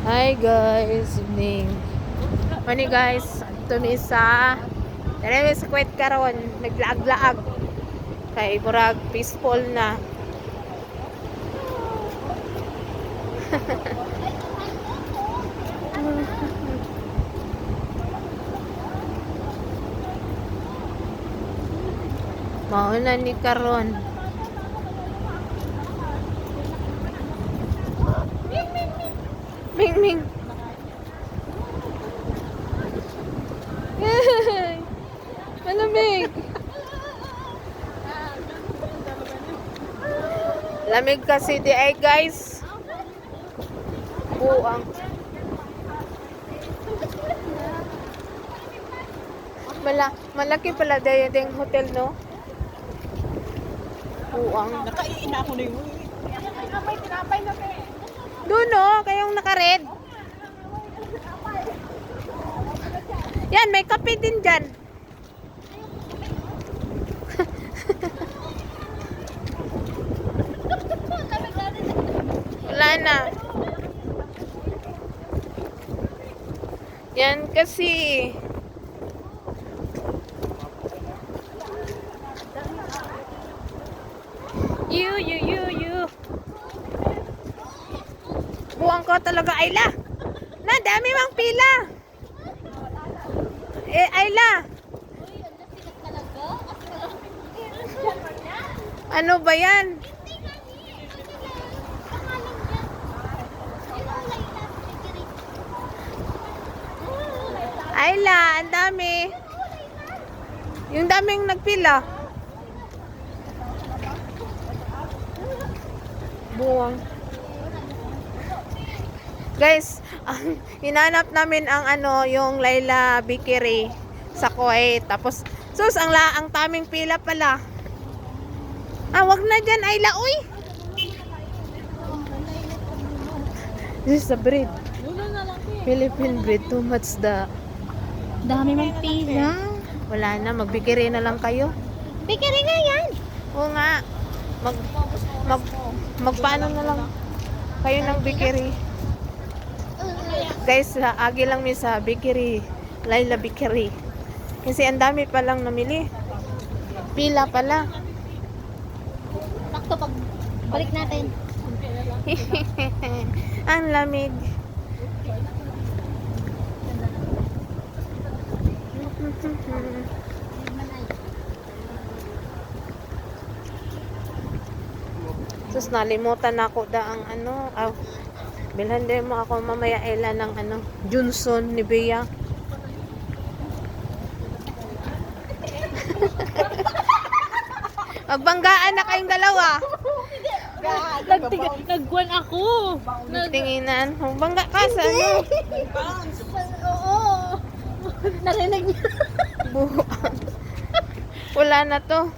Hi guys, evening. Mani guys, ito mi sa dere sa kwet karon, naglaag-laag. Kay murag peaceful na. Mauna ni karon. Ming Ming. Malamig. Lamig kasi di ay guys. Buang. Malaki pala dayang hotel, no? Buang. Nakaiina ako na yun. May tinapay na pe. Doon, no? Kayong naka-red. Yan, may kape din dyan. Wala na. Yan kasi. You. Buwang ko talaga, Ayla. Na, dami mang pila. Ayla. Ano ba yan? Ayla, ang dami. Yung daming nagpila. Buwang. Guys, hinanap namin ang yung Laila Bakery sa Kuwait. Tapos, sus, ang taming pila pala. Wag na dyan, Ayla, uy. This is the bread. Philippine bread, too much Dami mong pila. Wala na, magbikiri na lang kayo. Bikiri nga yan. Oo nga. Magpaano na lang kayo ng bikiri. Guys, agi lang mi sa bikiri. Laila Bakery. Kasi ang dami pa lang namili. Pila pala. Sakto pag balik natin. Ang lamig. Sus, nalimutan ako ang bilhan din mo ako mamaya Ella ng Johnson ni Bea. Magbanggaan na kayong dalawa. Nagkuhan ako. Nagtinginan. Magbangga ka sa Oo. Narinig niya. Buwan. Wala na to.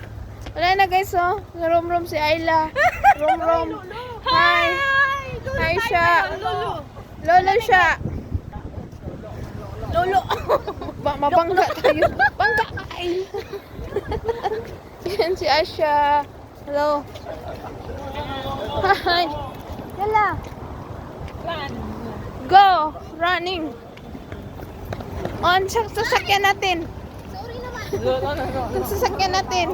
Wala na guys, oh. Rom si Ayla. Rom. Hi. Hi siya. Lolo siya. Lolo. Mabangga tayo. Bangga ka, Ayla. Yan si Asha. Hello. Hi. Yala. Go. Running. On, sasakyan natin. Sorry naman. Sasakyan natin.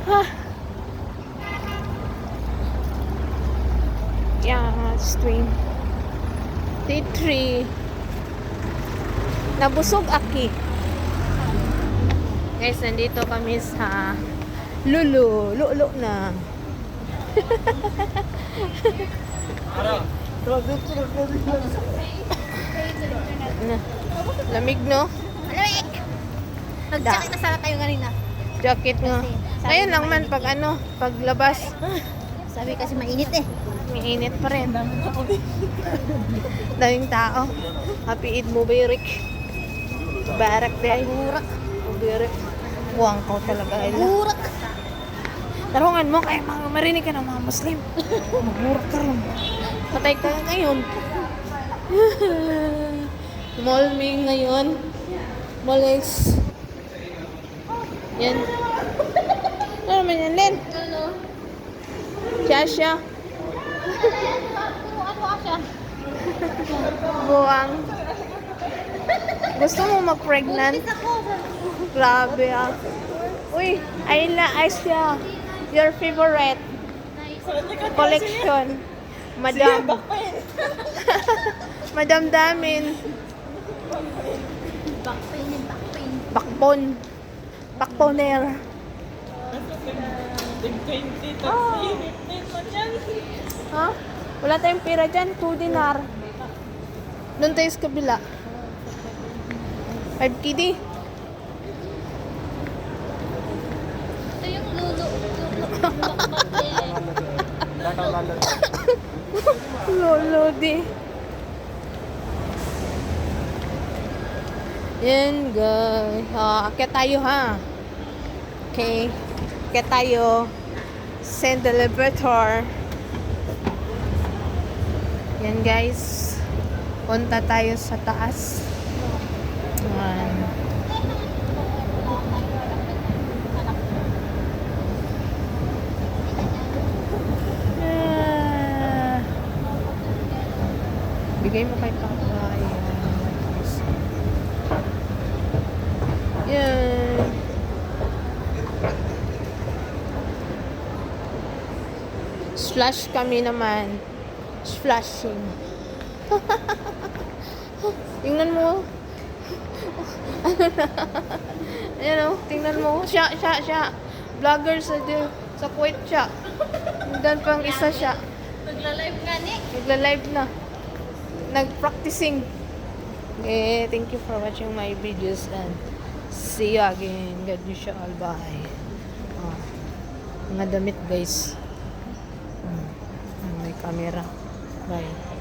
Ha. Yeah, stream. T3. Nabusog aki. Guys, nandito kami sa Lulu na. Lamig, no? Malamig. Nag-jacket na sana tayo kanina. Jacket nga. Ngayon lang man paglabas. Sabi kasi mainit eh. Mainit pa rin. Daming tao. Happy Eid Mubarak. Barak day. Burak. Mubarak. Buwang ko talaga. Burak. Tarungan mo kaya marinig ka ng mga Muslim. Magburak ka rin. Patay ka ngayon. Mall me ngayon. Molex. Yan. Ano naman yan, Len? Ano? Shasha. Ano ka siya? Buwang. Gusto mo mag-pregnant? Grabe ah. Uy, Ayla, Aisha. Your favorite collection. Madam. Madam Damin. Bakpon. Bakponer. Ha? Wala tayong pera dyan. 2 dinar. Doon tayo sa kabila. 5 KD. Ito yung lulo. Lolo di. Yan guys. Akyat tayo ha. Okay. Akyat tayo. Send the elevator. Yan guys. Punta tayo sa taas. Yan. Ah. Bigay mo kay Papa. Yan. Splash kami naman. Splashing. Tingnan mo. Ayan o, tingnan mo. Siya. Vlogger sa Kuwait siya. Dan pang isa siya. Nagla-live nga ni. Nagla-live na. Nag-practicing. Okay, thank you for watching my videos and see you again. God bless you all. Bye. Mga damit guys. May camera. Bye.